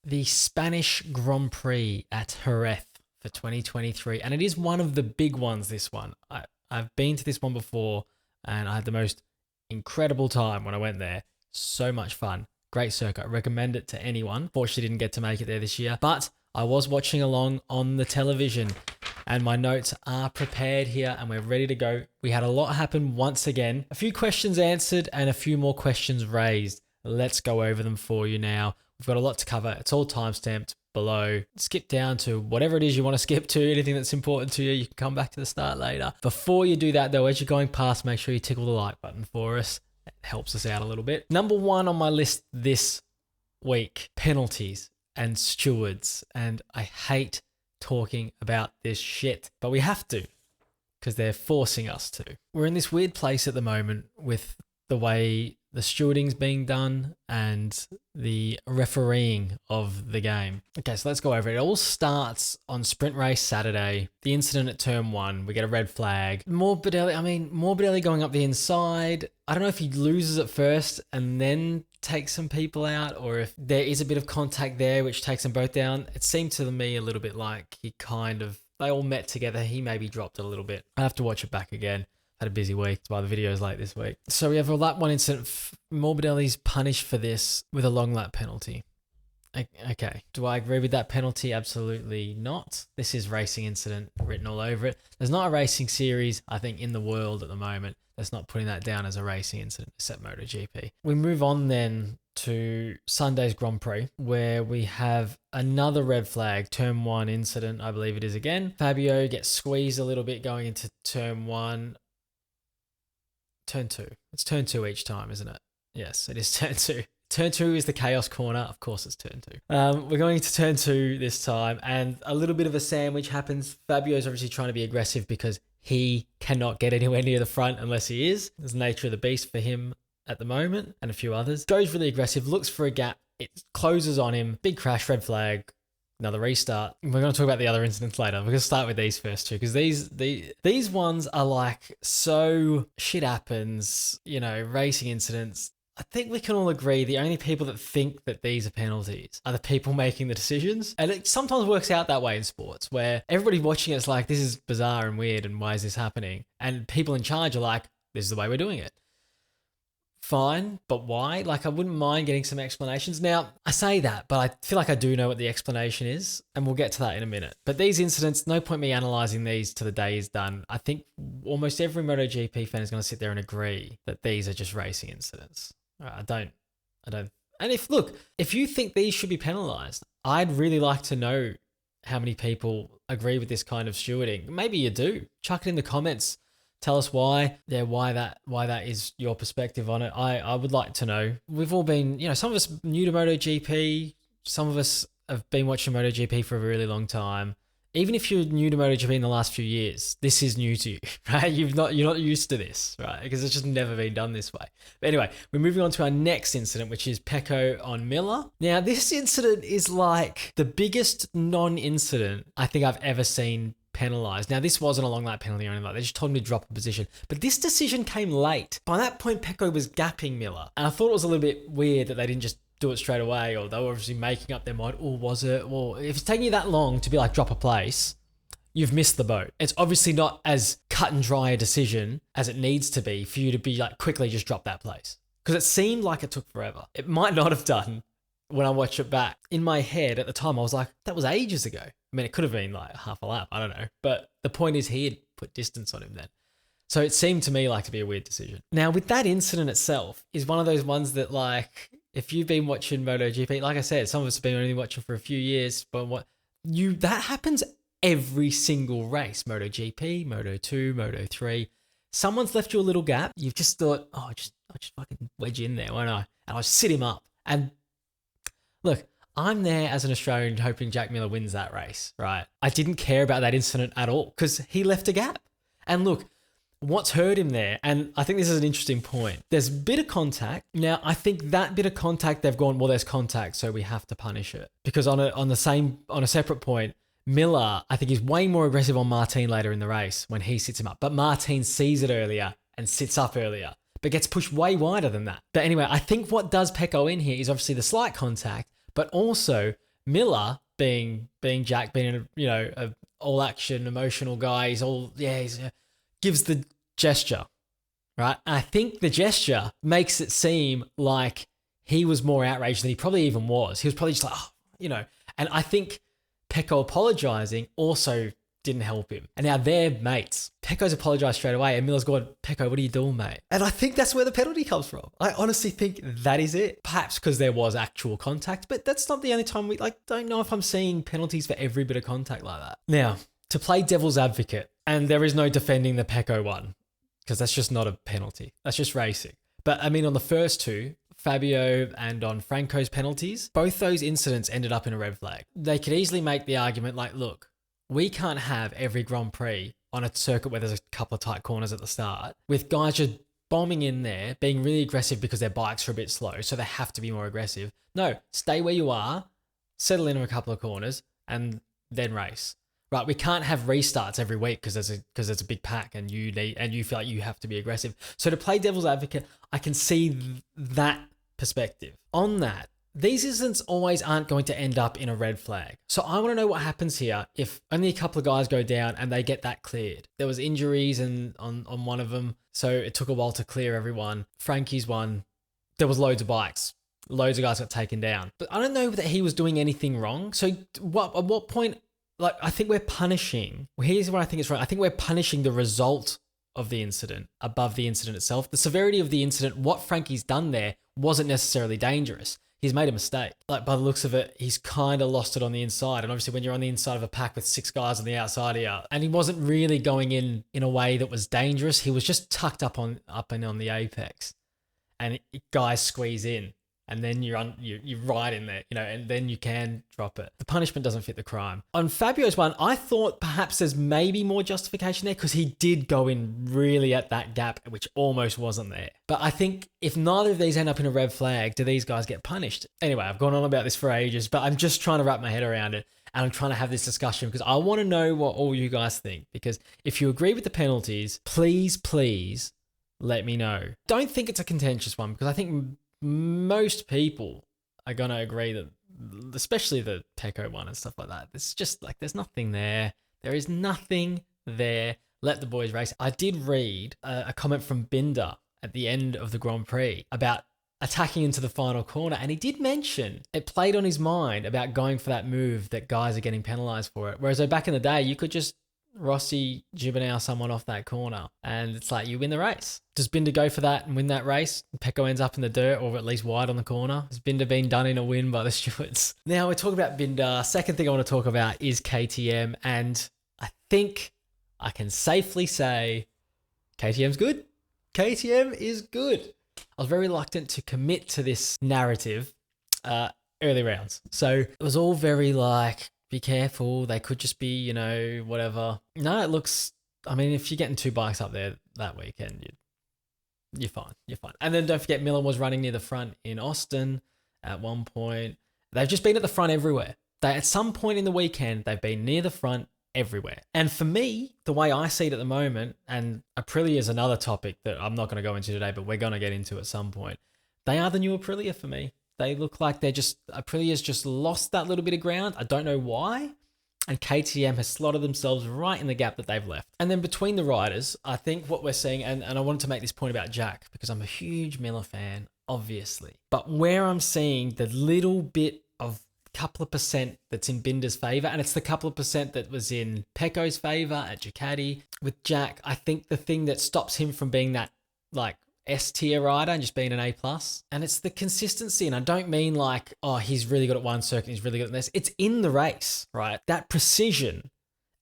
the Spanish Grand Prix at Jerez for 2023. And it is one of the big ones, this one. I've been to this one before and I had the most incredible time when I went there. So much fun. Great circuit. I recommend it to anyone. Fortunately, didn't get to make it there this year, but I was watching along on the television and my notes are prepared here and we're ready to go. We had a lot happen once again. A few questions answered and a few more questions raised. Let's go over them for you now. We've got a lot to cover. It's all timestamped below. Skip down to whatever it is you want to skip to, anything that's important to you. You can come back to the start later. Before you do that though, as you're going past, make sure you tickle the like button for us. It helps us out a little bit. Number one on my list this week, penalties and stewards. And I hate talking about this shit, but we have to because they're forcing us to. We're in this weird place at the moment with the way the stewarding's being done and the refereeing of the game. Okay, so let's go over it. It all starts on sprint race Saturday. The incident at turn 1, we get a red flag. Morbidelli going up the inside. I don't know if he loses at first and then takes some people out or if there is a bit of contact there which takes them both down. It seemed to me a little bit like they all met together. He maybe dropped it a little bit. I have to watch it back again. Had a busy week. That's why the video's late this week. So we have a lap 1 incident. Morbidelli's punished for this with a long lap penalty. Okay. Do I agree with that penalty? Absolutely not. This is racing incident written all over it. There's not a racing series, I think, in the world at the moment that's not putting that down as a racing incident, except MotoGP. We move on then to Sunday's Grand Prix, where we have another red flag, turn 1 incident, I believe it is again. Fabio gets squeezed a little bit going into turn 1. Turn 2. It's turn 2 each time, isn't it? Yes, it is turn 2. Turn 2 is the chaos corner. Of course, it's turn 2. We're going to turn 2 this time, and a little bit of a sandwich happens. Fabio's obviously trying to be aggressive because he cannot get anywhere near the front unless he is. There's the nature of the beast for him at the moment, and a few others. Goes really aggressive, looks for a gap. It closes on him. Big crash, red flag. Another restart. We're going to talk about the other incidents later. We're going to start with these first two because these ones are like so shit happens, racing incidents. I think we can all agree the only people that think that these are penalties are the people making the decisions. And it sometimes works out that way in sports where everybody watching it's like, this is bizarre and weird and why is this happening? And people in charge are like, this is the way we're doing it. Fine, but why? Like, I wouldn't mind getting some explanations. Now, I say that, but I feel like I do know what the explanation is, and we'll get to that in a minute. But these incidents, no point me analysing these till the day is done. I think almost every MotoGP fan is going to sit there and agree that these are just racing incidents. I don't. And if you think these should be penalised, I'd really like to know how many people agree with this kind of stewarding. Maybe you do. Chuck it in the comments. Tell us why. Yeah, why that is your perspective on it. I would like to know. We've all been, some of us new to MotoGP. Some of us have been watching MotoGP for a really long time. Even if you're new to MotoGP in the last few years, this is new to you, right? You're not used to this, right? Because it's just never been done this way. But anyway, we're moving on to our next incident, which is Pecco on Miller. Now, this incident is like the biggest non-incident I think I've ever seen penalised. Now, this wasn't a long lap penalty or anything like that. They just told him to drop a position. But this decision came late. By that point, Pecco was gapping Miller. And I thought it was a little bit weird that they didn't just do it straight away, or they were obviously making up their mind. Or was it? Well, if it's taking you that long to be like, drop a place, you've missed the boat. It's obviously not as cut and dry a decision as it needs to be for you to be like, quickly just drop that place. Because it seemed like it took forever. It might not have done when I watch it back. In my head at the time, I was like, that was ages ago. I mean, it could have been like half a lap. I don't know. But the point is he had put distance on him then. So it seemed to me like to be a weird decision. Now, with that incident itself is one of those ones that, like, if you've been watching MotoGP, like I said, some of us have been only watching for a few years, but that happens every single race. MotoGP, Moto2, Moto3. Someone's left you a little gap. You've just thought, I'll just fucking wedge in there, won't I? And I'll sit him up. And look, I'm there as an Australian hoping Jack Miller wins that race, right? I didn't care about that incident at all because he left a gap. And look, what's hurt him there, and I think this is an interesting point, there's a bit of contact. Now, I think that bit of contact, they've gone, well, there's contact, so we have to punish it. Because on a separate point, Miller, I think, is way more aggressive on Martin later in the race when he sits him up. But Martin sees it earlier and sits up earlier, but gets pushed way wider than that. But anyway, I think what does Pecco in here is obviously the slight contact, but also Miller being Jack, being a all action, emotional guy, gives the gesture, right? And I think the gesture makes it seem like he was more outraged than he probably even was. He was probably just like, and I think Pecco apologizing also didn't help him. And now they're mates. Pecco's apologized straight away, and Miller's gone, Pecco, what are you doing, mate? And I think that's where the penalty comes from. I honestly think that is it. Perhaps because there was actual contact, but that's not the only time don't know if I'm seeing penalties for every bit of contact like that. Now, to play devil's advocate, and there is no defending the Pecco one, because that's just not a penalty. That's just racing. But I mean, on the first two, Fabio and on Franco's penalties, both those incidents ended up in a red flag. They could easily make the argument like, look, we can't have every Grand Prix on a circuit where there's a couple of tight corners at the start with guys just bombing in there, being really aggressive because their bikes are a bit slow, so they have to be more aggressive. No, stay where you are, settle in a couple of corners, and then race. Right, we can't have restarts every week because there's a big pack and you feel like you have to be aggressive. So to play devil's advocate, I can see that perspective. On that, these incidents always aren't going to end up in a red flag. So I want to know what happens here if only a couple of guys go down and they get that cleared. There was injuries on one of them, so it took a while to clear everyone. Frankie's one, there was loads of bikes. Loads of guys got taken down. But I don't know that he was doing anything wrong. So at what point, I think we're punishing, here's what I think is wrong. I think we're punishing the result of the incident above the incident itself. The severity of the incident, what Frankie's done there wasn't necessarily dangerous. He's made a mistake. By the looks of it, he's kind of lost it on the inside. And obviously when you're on the inside of a pack with 6 guys on the outside here, and he wasn't really going in a way that was dangerous. He was just tucked up and on the apex, and guys squeeze in, and then you're right in there, and then you can drop it. The punishment doesn't fit the crime. On Fabio's one, I thought perhaps there's maybe more justification there because he did go in really at that gap, which almost wasn't there. But I think if neither of these end up in a red flag, do these guys get punished? Anyway, I've gone on about this for ages, but I'm just trying to wrap my head around it. And I'm trying to have this discussion because I want to know what all you guys think. Because if you agree with the penalties, please let me know. Don't think it's a contentious one because I think most people are going to agree that, especially the Pecco one and stuff like that, it's just there's nothing there. There is nothing there. Let the boys race. I did read a comment from Binder at the end of the Grand Prix about attacking into the final corner, and he did mention it played on his mind about going for that move that guys are getting penalised for it. Whereas back in the day, you could just Rossi Gibernau someone off that corner and it's like you win the race. Does Binder go for that and win that race? Pecco ends up in the dirt or at least wide on the corner. Has Binder been done in a win by the stewards? Now we're talking about Binder. Second thing I want to talk about is KTM, and I think I can safely say KTM's good. KTM is good. I was very reluctant to commit to this narrative early rounds. So it was all very be careful, they could just be, whatever. No, it looks, if you're getting 2 bikes up there that weekend, you're fine. And then don't forget, Miller was running near the front in Austin at one point. They've just been at the front everywhere. At some point in the weekend, they've been near the front everywhere. And for me, the way I see it at the moment, and Aprilia is another topic that I'm not going to go into today, but we're going to get into at some point. They are the new Aprilia for me. They look like Aprilia's just lost that little bit of ground. I don't know why. And KTM has slotted themselves right in the gap that they've left. And then between the riders, I think what we're seeing, and I wanted to make this point about Jack, because I'm a huge Miller fan, obviously. But where I'm seeing the little bit of couple of percent that's in Binder's favour, and it's the couple of percent that was in Pecco's favour at Ducati. With Jack, I think the thing that stops him from being that S-tier rider and just being an A+. And it's the consistency. And I don't mean he's really good at one circuit, he's really good at this. It's in the race, right? That precision.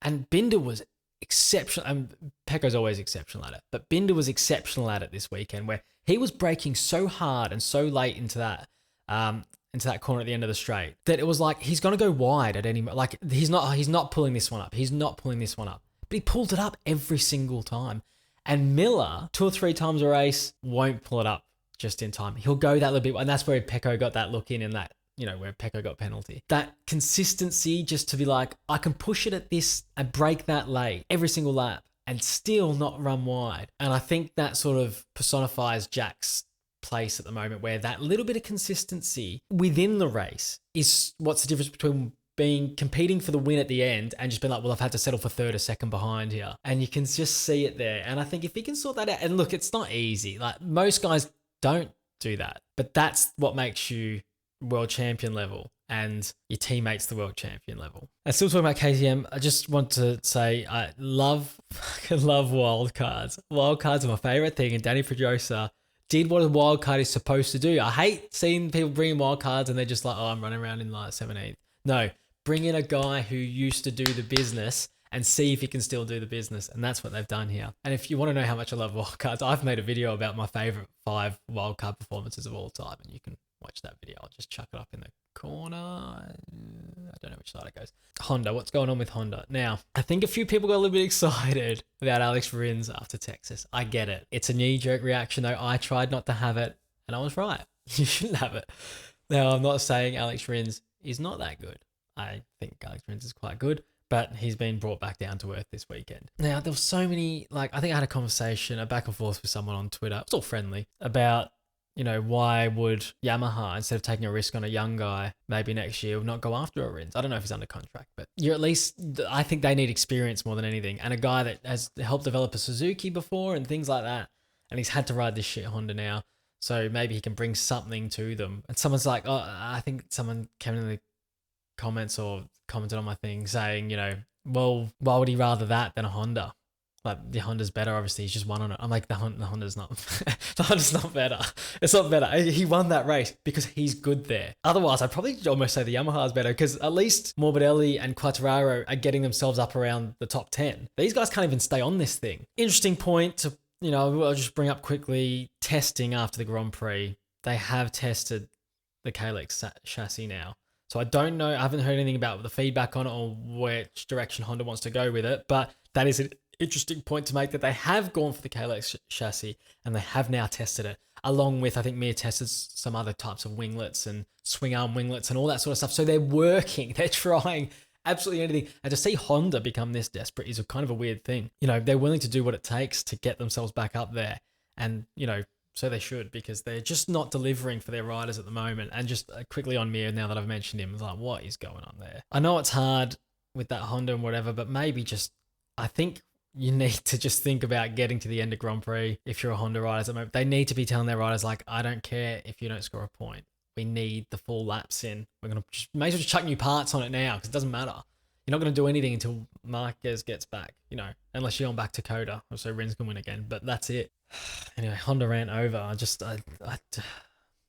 And Binder was exceptional. And Pecco's always exceptional at it. But Binder was exceptional at it this weekend, where he was braking so hard and so late into that corner at the end of the straight that it was he's going to go wide at any moment. He's not pulling this one up. He's not pulling this one up. But he pulled it up every single time. And Miller, 2 or 3 times a race, won't pull it up just in time. He'll go that little bit, and that's where Pecco got that look in that, where Pecco got penalty. That consistency just to be I can push it at this and break that late every single lap and still not run wide. And I think that sort of personifies Jack's place at the moment where that little bit of consistency within the race is what's the difference between competing for the win at the end and just being like, well, I've had to settle for third or second behind here. And you can just see it there. And I think if he can sort that out, and look, it's not easy. Like most guys don't do that, but that's what makes you world champion level and your teammates the world champion level. And still talking about KTM, I just want to say I fucking love wildcards. Wildcards are my favorite thing. And Danny Pedrosa did what a wildcard is supposed to do. I hate seeing people bring wildcards and they're just like, oh, I'm running around in like 17th. No, bring in a guy who used to do the business and see if he can still do the business. And that's what they've done here. And if you want to know how much I love wildcards, I've made a video about my favorite 5 wildcard performances of all time. And you can watch that video. I'll just chuck it up in the corner. I don't know which side it goes. Honda, what's going on with Honda? Now, I think a few people got a little bit excited about Alex Rins after Texas. I get it. It's a knee-jerk reaction though. I tried not to have it and I was right. You shouldn't have it. Now, I'm not saying Alex Rins is not that good. I think Alex Rins is quite good, but he's been brought back down to earth this weekend. Now, there was so many, I think I had a conversation, a back and forth with someone on Twitter. It was all friendly about, why would Yamaha, instead of taking a risk on a young guy, maybe next year, not go after a Rins? I don't know if he's under contract, but I think they need experience more than anything. And a guy that has helped develop a Suzuki before and things like that, and he's had to ride this shit Honda now. So maybe he can bring something to them. And someone's like, oh, I think someone came in the comments or commented on my thing saying, well, why would he rather that than a Honda? Like the Honda's better, obviously. He's just won on it. I'm like, the Honda's not, the Honda's not better. It's not better. He won that race because he's good there. Otherwise, I'd probably almost say the Yamaha's better because at least Morbidelli and Quartararo are getting themselves up around the top 10. These guys can't even stay on this thing. Interesting point to, I'll just bring up quickly, testing after the Grand Prix. They have tested the Kalex chassis now. So I don't know, I haven't heard anything about the feedback on it or which direction Honda wants to go with it, but that is an interesting point to make that they have gone for the Kalex chassis and they have now tested it, along with, I think Mir tested some other types of winglets and swing arm winglets and all that sort of stuff. So they're working, they're trying absolutely anything. And to see Honda become this desperate is a kind of a weird thing. They're willing to do what it takes to get themselves back up there. And, so they should, because they're just not delivering for their riders at the moment. And just quickly on Mir, now that I've mentioned him, it's like, what is going on there? I know it's hard with that Honda and whatever, but maybe I think you need to just think about getting to the end of Grand Prix if you're a Honda rider at the moment. They need to be telling their riders, I don't care if you don't score a point. We need the full laps in. We're going to may as well just chuck new parts on it now because it doesn't matter. You're not going to do anything until Marquez gets back, unless you're on back to Coda. So Rins can win again, but that's it. Anyway, Honda ran over.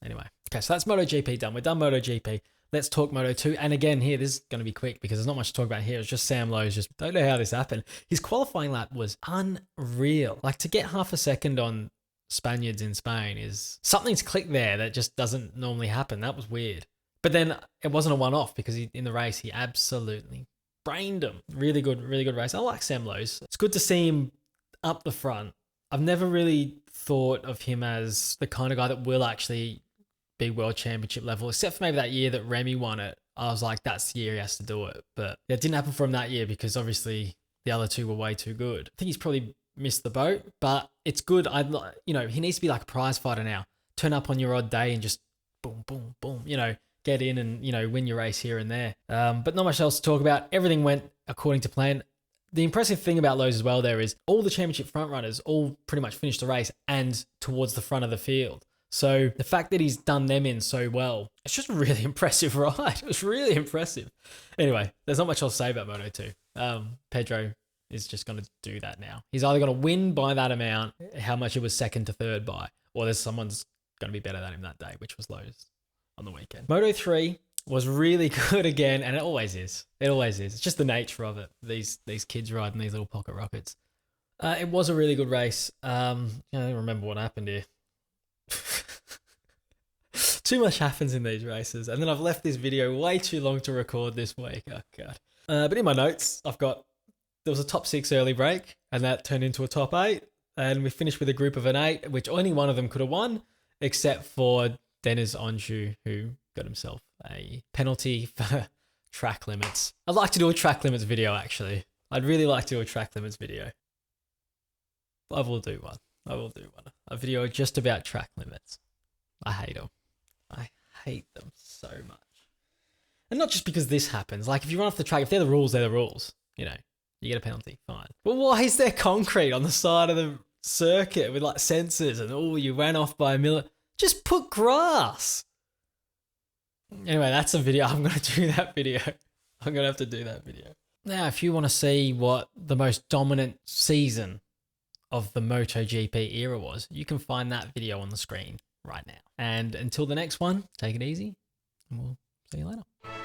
Anyway. Okay, so that's MotoGP done. We're done MotoGP. Let's talk Moto2. And again, here, this is going to be quick because there's not much to talk about here. It's just Sam Lowe's just don't know how this happened. His qualifying lap was unreal. To get half a second on Spaniards in Spain is something's clicked there that just doesn't normally happen. That was weird. But then it wasn't a one-off because in the race, he absolutely brained him. Really good race. I like Sam Lowe's. It's good to see him up the front. I've never really thought of him as the kind of guy that will actually be world championship level, except for maybe that year that Remy won it. I was like, that's the year he has to do it. But it didn't happen for him that year because obviously the other two were way too good. I think he's probably missed the boat, but it's good. He needs to be like a prize fighter now. Turn up on your odd day and just boom, boom, boom, get in and, win your race here and there. But not much else to talk about. Everything went according to plan. The impressive thing about Lowe's as well there is all the championship front runners all pretty much finished the race and towards the front of the field. So the fact that he's done them in so well, it's just a really impressive ride. It was really impressive. Anyway, there's not much else to say about Moto2. Pedro is just going to do that now. He's either going to win by that amount, how much it was second to third by, or there's someone's going to be better than him that day, which was Lowe's on the weekend. Moto3 was really good again, and it always is. It always is. It's just the nature of it. These kids riding these little pocket rockets. It was a really good race. I don't remember what happened here. Too much happens in these races, and then I've left this video way too long to record this week. Oh god! But in my notes, there was a top 6 early break, and that turned into a top 8, and we finished with a group of an 8, which only one of them could have won, except for Dennis Onju, who got himself a penalty for track limits. I'd like to do a track limits video, actually. I'd really like to do a track limits video. I will do one. A video just about track limits. I hate them. I hate them so much. And not just because this happens. Like, if you run off the track, if they're the rules, they're the rules. You know, you get a penalty, fine. But why is there concrete on the side of the circuit with like sensors and you ran off by a millimeter? Just put grass. Anyway, that's a video. I'm going to do that video. I'm going to have to do that video. Now, if you want to see what the most dominant season of the MotoGP era was, you can find that video on the screen right now. And until the next one, take it easy, and we'll see you later.